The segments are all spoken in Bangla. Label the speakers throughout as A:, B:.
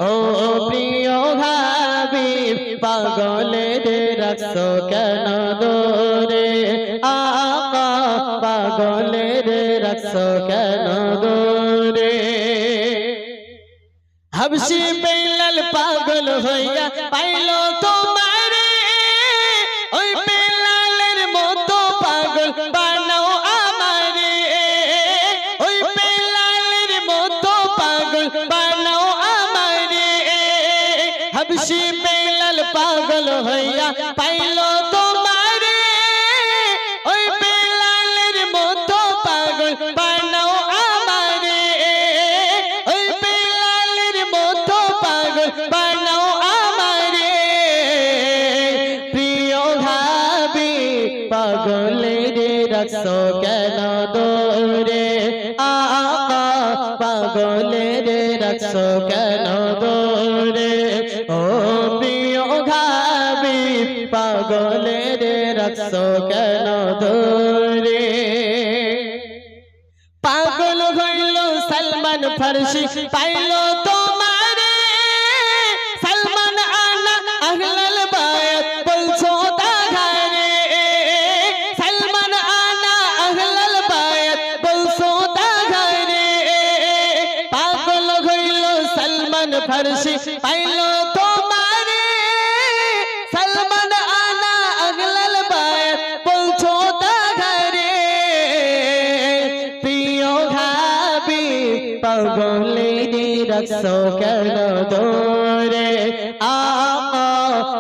A: ও প্রিয় হাবিব পাগলেদের রাখছো কেন দূরে আকা পাগলেদের রাখছো কেন দূরে হাবশি বেলাল পাগল হইয়া পাইলো তোমারে ওই বেলালের মতো পাগল বানাও আমারে ওই বেলালের মতো পাগল বানাও আমারে হাবশি বেলাল পাগল হইয়া পাইলো তোমারে ওই বেলালের মতো পাগল বানাও আমারে ওই বেলালের মতো পাগল বানাও আমারে প্রিয় হাবিব পাগলের রাখছো কেন দূরে আকা পাগলের রাখছো কেন দূরে ও প্রিয় হাবিব পাগলের রাখছো কেন দূরে পাগল হইল সলমান ফারসি পাইল তোমারে সলমান আলা আহলাল বায়াত বলছো তাহারে সলমান আলা আহলাল বায়াত বলছো তাহারে পাগল হইল সলমান ফারসি পাইল তোমারে সলমান আলা আহলাল বায়াত বলছো তাহারে প্রিয় হাবিব পাগলের রাখছো কেন দূরে আকা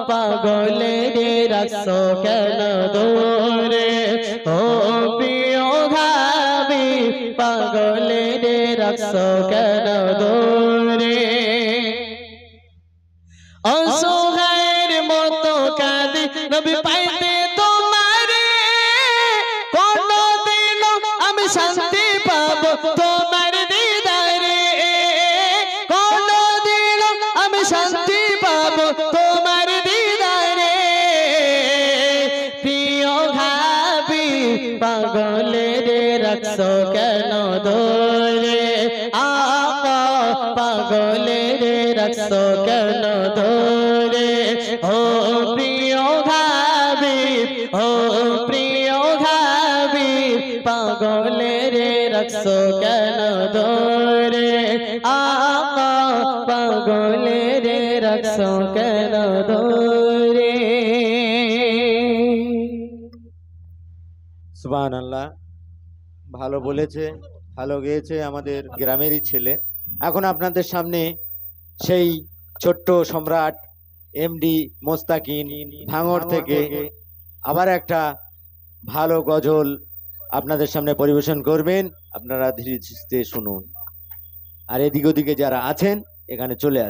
A: পাগলের রাখছো কেন দূরে ও প্রিয় হাবিব পাগলের রাখছো কেন দূরে অসহায়ের মতো কাঁদি নবী পাইতে তোমারে কোনদিন আমি শান্তি পাবো তোমার দিদারে কোনদিন আমি শান্তি পাবো তোমার দিদারে প্রিয় হাবিব পাগলের রাখছো কেন দূরে আকা পাগলের রাখছো কেন দূরে ও প্রিয় হাবিব ও প্রিয় হাবিব পাগলের রাখছো কেন দূরে আকা পাগলের রাখছো কেন দূরে
B: সুবহানাল্লাহ। ভালো বলেছে, ভালো গেয়েছে আমাদের গ্রামেরই ছেলে। এখন আপনাদের সামনে সেই ছোট্ট সম্রাট এমডি মোস্তাকিন ভাঙড় থেকে আবার একটা ভালো গজল আপনাদের সামনে পরিবেশন করবেন। আপনারা ধীরে সুস্থে শুনুন, আর এদিক ওদিকে যারা আছেন এখানে চলে আসুন।